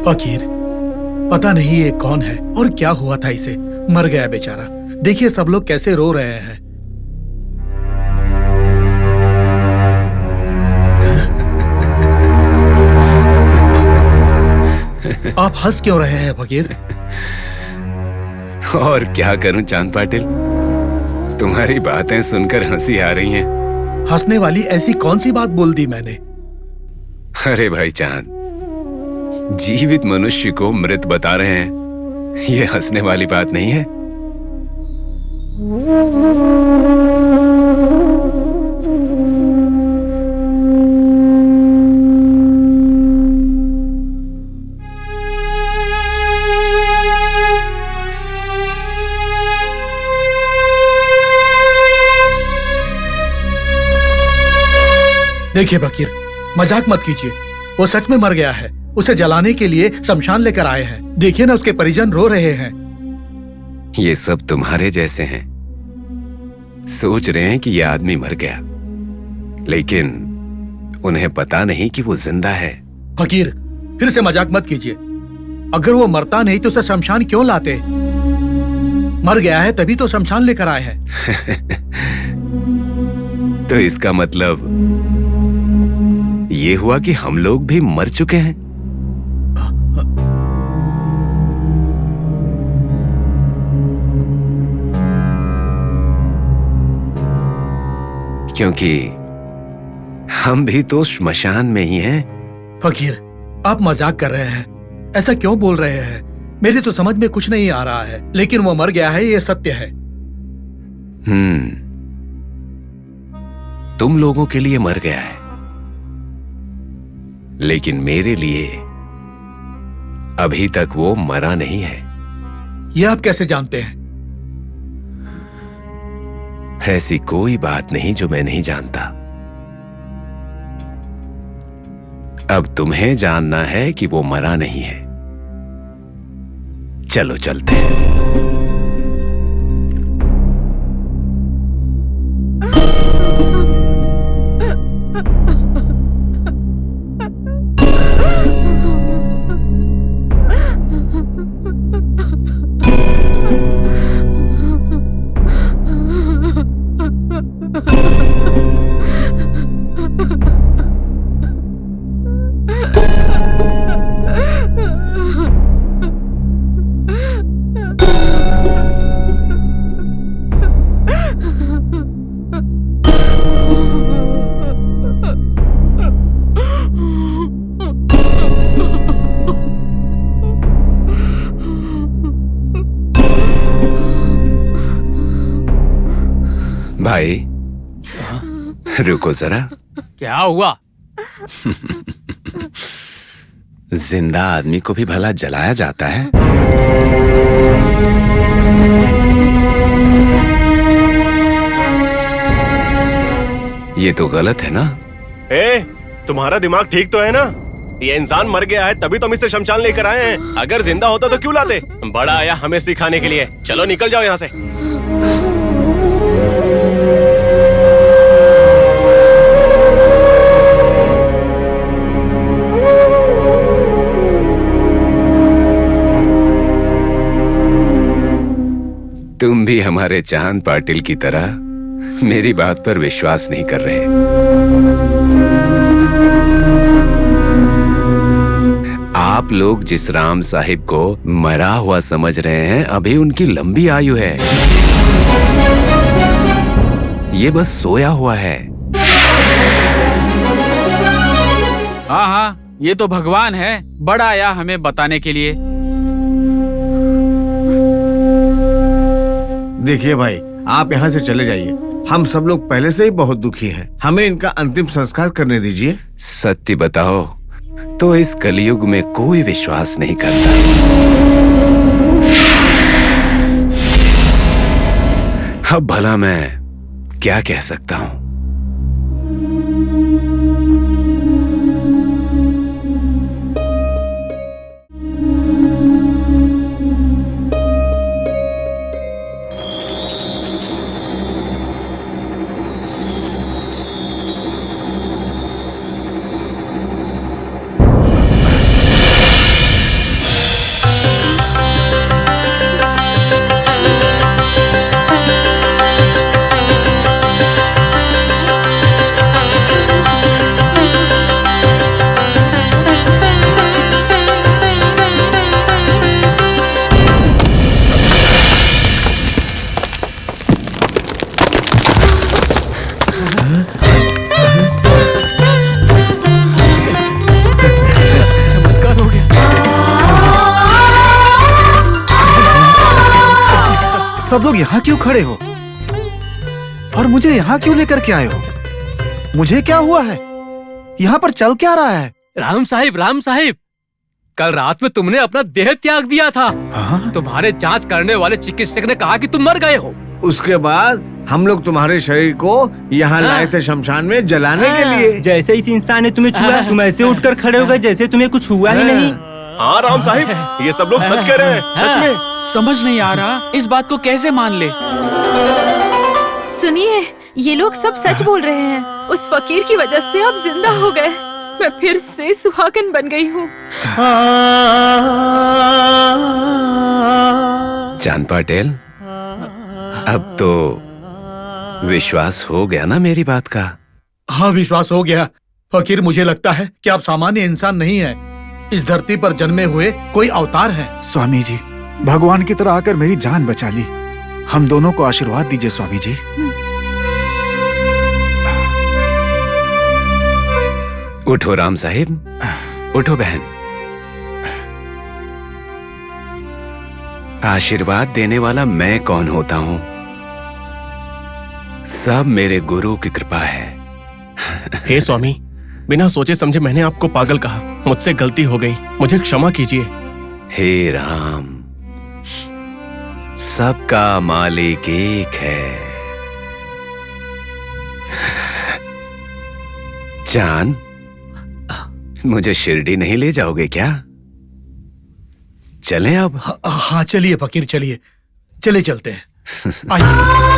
फकीर, पता नहीं ये कौन है और क्या हुआ था इसे। मर गया बेचारा। देखिए सब लोग कैसे रो रहे हैं। आप हंस क्यों रहे हैं फकीर? और क्या करूं चांद पाटिल, तुम्हारी बातें सुनकर हंसी आ रही हैं। हंसने वाली ऐसी कौन सी बात बोल दी मैंने? अरे भाई चांद, जीवित मनुष्य को मृत बता रहे हैं, ये हंसने वाली बात नहीं है। देखिए फकीर, मजाक मत कीजिए। वो सच में मर गया है। उसे जलाने के लिए शमशान लेकर आए हैं। देखिए ना, उसके परिजन रो रहे हैं। ये सब तुम्हारे जैसे हैं, सोच रहे हैं कि ये आदमी मर गया, लेकिन उन्हें पता नहीं कि वो जिंदा है। फकीर, फिर से मजाक मत कीजिए। अगर वो मरता नहीं तो उसे शमशान क्यों लाते? मर गया है तभी तो शमशान लेकर आए हैं। तो इसका मतलब ये हुआ कि हम लोग भी मर चुके हैं। क्योंकि हम भी तो श्मशान में ही हैं। फकीर, आप मजाक कर रहे हैं। ऐसा क्यों बोल रहे हैं? मेरी तो समझ में कुछ नहीं आ रहा है, लेकिन वो मर गया है, ये सत्य है। तुम लोगों के लिए मर गया है, लेकिन मेरे लिए अभी तक वो मरा नहीं है। ये आप कैसे जानते हैं? ऐसी कोई बात नहीं जो मैं नहीं जानता। अब तुम्हें जानना है कि वो मरा नहीं है। चलो चलते हैं। भाई रुको जरा। क्या हुआ? जिंदा आदमी को भी भला जलाया जाता है? ये तो गलत है ना? तुम्हारा दिमाग ठीक तो है ना? ये इंसान मर गया है तभी तो हम इसे शमशान लेकर आए हैं। अगर जिंदा होता तो क्यों लाते? बड़ा आया हमें सिखाने के लिए। चलो निकल जाओ यहाँ से। तुम भी हमारे चांद पाटिल की तरह मेरी बात पर विश्वास नहीं कर रहे। आप लोग जिस राम साहिब को मरा हुआ समझ रहे हैं, अभी उनकी लंबी आयु है। ये बस सोया हुआ है। हाँ हाँ, ये तो भगवान है, बड़ा आया हमें बताने के लिए। देखिए भाई, आप यहाँ से चले जाइए। हम सब लोग पहले से ही बहुत दुखी हैं। हमें इनका अंतिम संस्कार करने दीजिए। सत्य बताओ तो इस कलयुग में कोई विश्वास नहीं करता। अब भला मैं क्या कह सकता हूँ? सब लोग यहाँ क्यों खड़े हो और मुझे यहाँ क्यों लेकर के आए हो? मुझे क्या हुआ है? यहाँ पर चल क्या रहा है? राम साहिब, कल रात में तुमने अपना देह त्याग दिया था। तुम्हारे जांच करने वाले चिकित्सक ने कहा कि तुम मर गए हो। उसके बाद हम लोग तुम्हारे शरीर को यहाँ लाए थे शमशान में जलाने के लिए। जैसे इस इंसान ने तुम्हें छुआ, तुम ऐसे उठकर खड़े हो गए जैसे तुम्हें कुछ हुआ ही नहीं। हाँ राम साहिब, ये सब लोग सच कह रहे हैं। सच में समझ नहीं आ रहा इस बात को कैसे मान ले। सुनिए, ये लोग सब सच बोल रहे हैं। उस फकीर की वजह से आप जिंदा हो गए। मैं फिर से सुहागन बन गई हूँ। चांद पाटिल, अब तो विश्वास हो गया ना मेरी बात का? हाँ, विश्वास हो गया। फकीर, मुझे लगता है कि आप सामान्य इंसान नहीं है, इस धरती पर जन्मे हुए कोई अवतार हैं। स्वामी जी, भगवान की तरह आकर मेरी जान बचा ली। हम दोनों को आशीर्वाद दीजिए स्वामी जी। उठो राम साहिब, उठो बहन। आशीर्वाद देने वाला मैं कौन होता हूँ? सब मेरे गुरु की कृपा है। हे स्वामी, बिना सोचे समझे मैंने आपको पागल कहा। मुझसे गलती हो गई, मुझे क्षमा कीजिए। हे राम, सबका मालिक एक है। चांद, मुझे शिरडी नहीं ले जाओगे क्या? चलें अब? हाँ चलिए फकीर, चलिए, चले चलते हैं। आइए।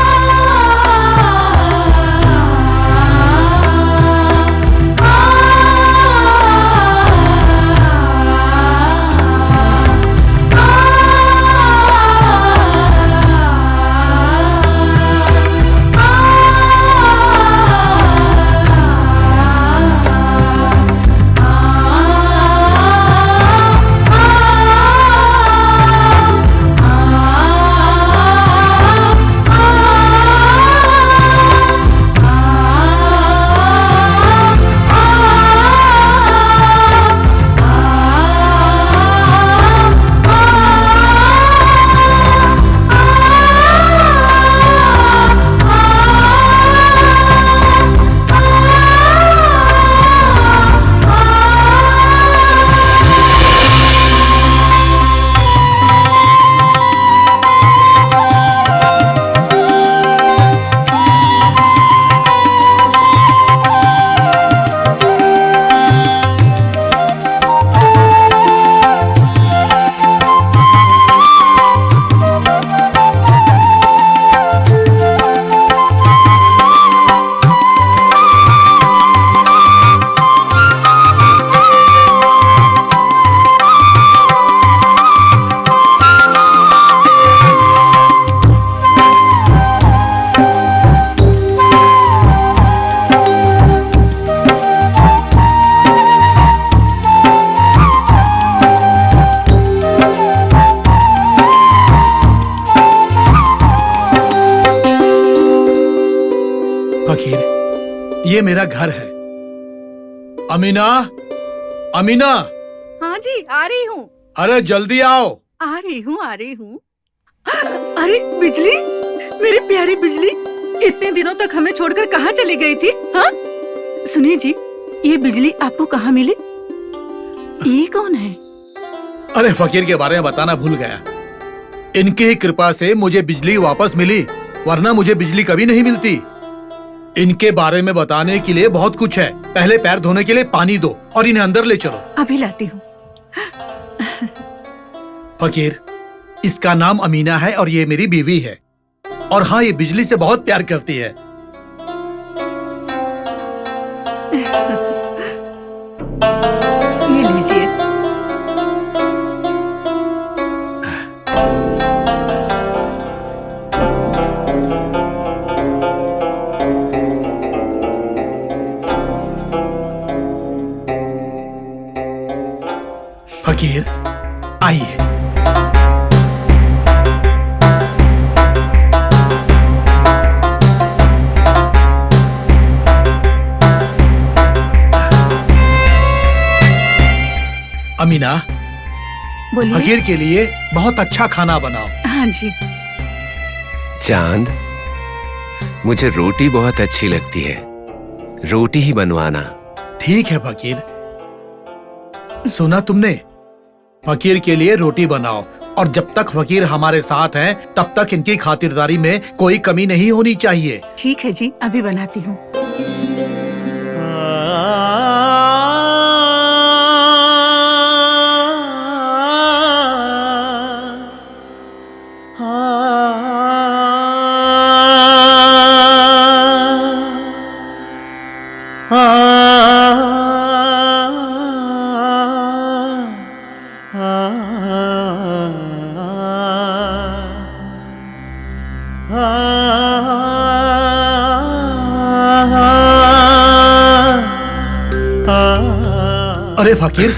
ये मेरा घर है। अमीना, अमीना। हाँ जी, आ रही हूँ। अरे जल्दी आओ। आ रही हूँ, आ रही हूँ। अरे बिजली, मेरी प्यारी बिजली, इतने दिनों तक हमें छोड़कर कहाँ चली गई थी? हाँ? सुनिए जी, ये बिजली आपको कहाँ मिली? ये कौन है? अरे फकीर के बारे में बताना भूल गया। इनकी ही कृपा से मुझे बिजली वापस मिली, वरना मुझे बिजली कभी नहीं मिलती। इनके बारे में बताने के लिए बहुत कुछ है। पहले पैर धोने के लिए पानी दो और इन्हें अंदर ले चलो। अभी लाती हूँ। फकीर, इसका नाम अमीना है और ये मेरी बीवी है। और हाँ, ये बिजली से बहुत प्यार करती है। ये लीजिए। फकीर, आइए। अमीना, बोलिए। फकीर के लिए बहुत अच्छा खाना बनाओ। हाँ जी। चांद, मुझे रोटी बहुत अच्छी लगती है, रोटी ही बनवाना। ठीक है फकीर। सुना तुमने? फकीर के लिए रोटी बनाओ, और जब तक फकीर हमारे साथ हैं, तब तक इनकी खातिरदारी में कोई कमी नहीं होनी चाहिए। ठीक है जी, अभी बनाती हूँ। अरे फकीर,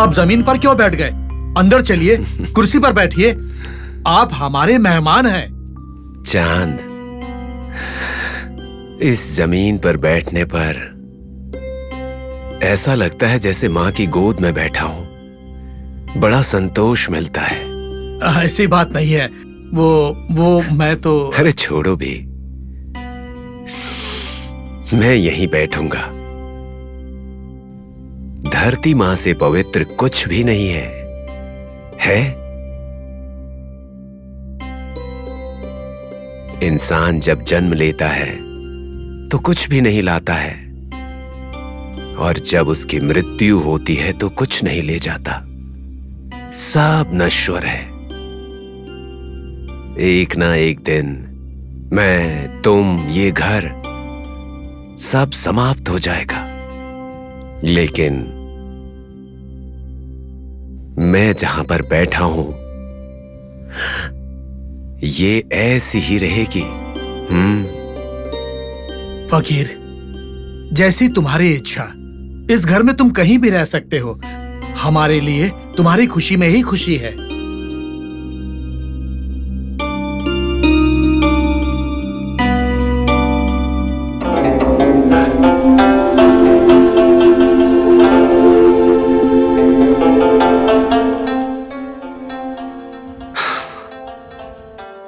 अब जमीन पर क्यों बैठ गए? अंदर चलिए, कुर्सी पर बैठिए। आप हमारे मेहमान हैं। चांद, इस जमीन पर बैठने पर ऐसा लगता है जैसे माँ की गोद में बैठा हूँ। बड़ा संतोष मिलता है। ऐसी बात नहीं है। वो मैं तो। अरे छोड़ो भी, मैं यहीं बैठूंगा। धरती माँ से पवित्र कुछ भी नहीं है? इंसान जब जन्म लेता है तो कुछ भी नहीं लाता है, और जब उसकी मृत्यु होती है तो कुछ नहीं ले जाता, सब नश्वर है। एक ना एक दिन मैं, तुम, ये घर सब समाप्त हो जाएगा, लेकिन मैं जहां पर बैठा हूं ये ऐसी ही रहेगी। फकीर, जैसी तुम्हारी इच्छा, इस घर में तुम कहीं भी रह सकते हो। हमारे लिए तुम्हारी खुशी में ही खुशी है।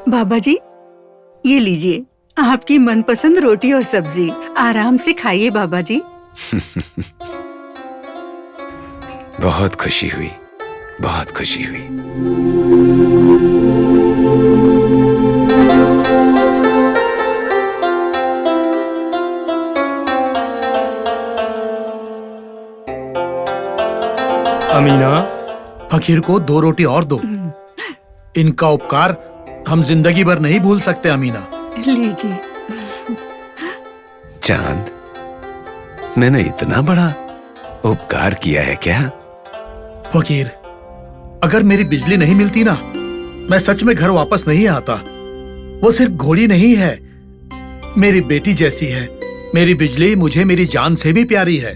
बाबा जी, ये लीजिए आपकी मनपसंद रोटी और सब्जी। आराम से खाइए बाबा जी। बहुत खुशी हुई, बहुत खुशी हुई। अमीना, फकीर को 2 रोटी और दो। इनका उपकार हम जिंदगी भर नहीं भूल सकते अमीना। लीजिए। चांद, मैंने इतना बड़ा उपकार किया है क्या? फकीर, अगर मेरी बिजली नहीं मिलती ना, मैं सच में घर वापस नहीं आता। वो सिर्फ घोड़ी नहीं है, मेरी बेटी जैसी है। मेरी बिजली मुझे मेरी जान से भी प्यारी है।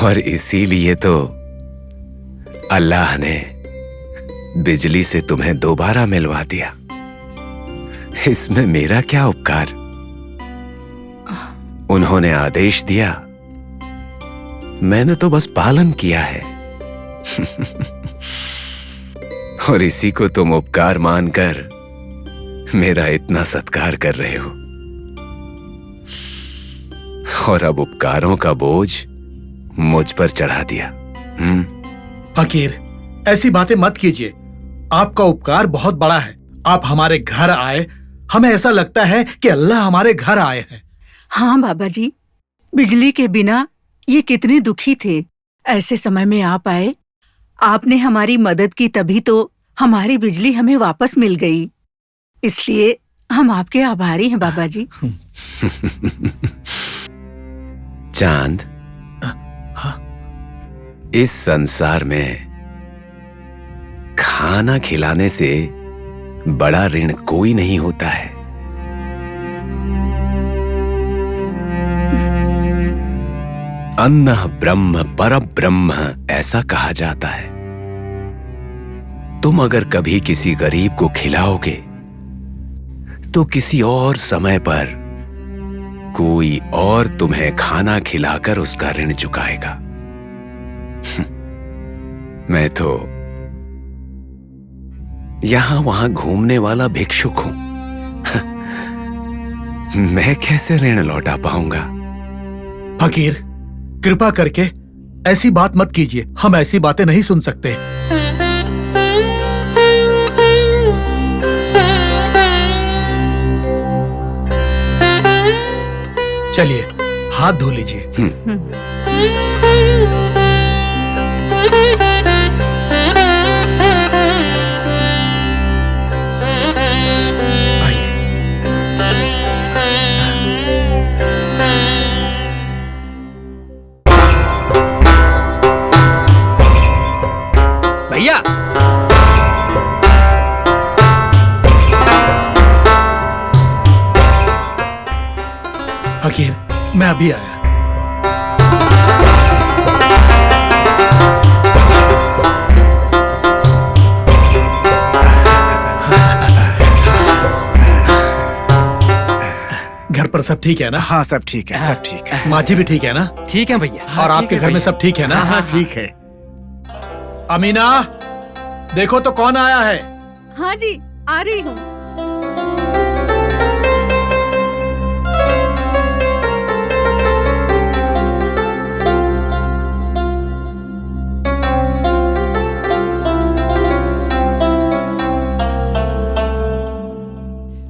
और इसीलिए तो अल्लाह ने बिजली से तुम्हें दोबारा मिलवा दिया। इसमें मेरा क्या उपकार? उन्होंने आदेश दिया, मैंने तो बस पालन किया है। और इसी को तुम उपकार मानकर मेरा इतना सत्कार कर रहे हो। और अब उपकारों का बोझ मुझ पर चढ़ा दिया। फकीर, ऐसी बातें मत कीजिए। आपका उपकार बहुत बड़ा है। आप हमारे घर आए, हमें ऐसा लगता है कि अल्लाह हमारे घर आए हैं। हाँ बाबा जी, बिजली के बिना ये कितने दुखी थे। ऐसे समय में आप आए, आपने हमारी मदद की, तभी तो हमारी बिजली हमें वापस मिल गई। इसलिए हम आपके आभारी हैं बाबा जी। चांद, इस संसार में खाना खिलाने से बड़ा ऋण कोई नहीं होता है। अन्नः ब्रह्म परब्रह्म ऐसा कहा जाता है। तुम अगर कभी किसी गरीब को खिलाओगे तो किसी और समय पर कोई और तुम्हें खाना खिलाकर उसका ऋण चुकाएगा। मैं तो यहां वहां घूमने वाला भिक्षुक हूं। मैं कैसे ऋण लौटा पाऊंगा? फकीर, कृपा करके ऐसी बात मत कीजिए। हम ऐसी बातें नहीं सुन सकते। चलिए, हाथ धो लीजिए। भैया, फकीर, मैं अभी आया। घर पर सब ठीक है ना? हाँ, सब ठीक है, सब ठीक है। माँ जी भी ठीक है ना? ठीक है भैया। और आपके घर में सब ठीक है ना? हाँ, ठीक है। अमीना, देखो तो कौन आया है। हाँ जी, आ रही हूँ।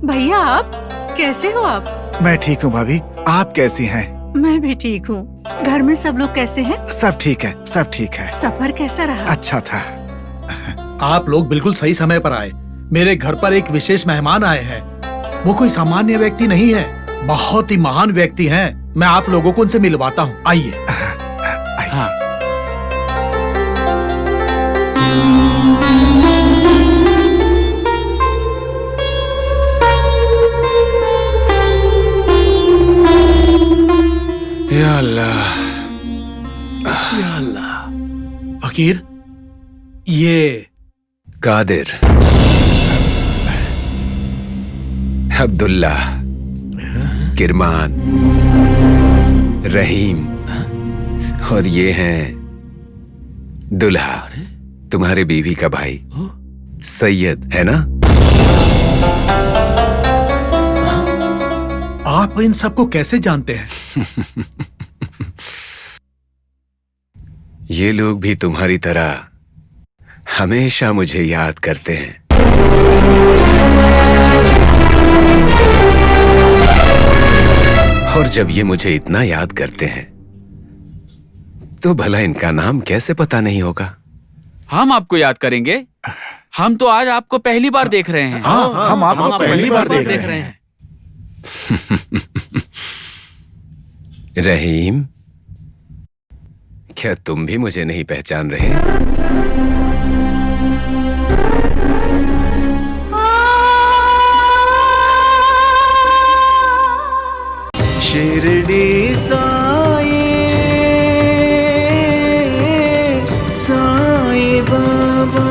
भैया, आप कैसे हो? आप? मैं ठीक हूँ भाभी, आप कैसी हैं? मैं भी ठीक हूँ। घर में सब लोग कैसे हैं? सब ठीक है, सब ठीक है। सफर कैसा रहा? अच्छा था। आप लोग बिल्कुल सही समय पर आए। मेरे घर पर एक विशेष मेहमान आए हैं। वो कोई सामान्य व्यक्ति नहीं है, बहुत ही महान व्यक्ति हैं। मैं आप लोगों को उनसे मिलवाता हूँ। आइए। हाँ। या अल्लाह, या अल्लाह। फकीर, ये कादिर, अब्दुल्ला, किरमान, रहीम और ये हैं दुल्हा, तुम्हारे बीवी का भाई सैयद, है ना? आप इन सबको कैसे जानते हैं? ये लोग भी तुम्हारी तरह हमेशा मुझे याद करते हैं। और जब ये मुझे इतना याद करते हैं तो भला इनका नाम कैसे पता नहीं होगा? हम आपको याद करेंगे। हम तो आज आपको पहली बार देख रहे हैं। हाँ, हम आपको पहली बार देख रहे हैं। रहीम, क्या तुम भी मुझे नहीं पहचान रहे? शिरडी साई, साई बाबा।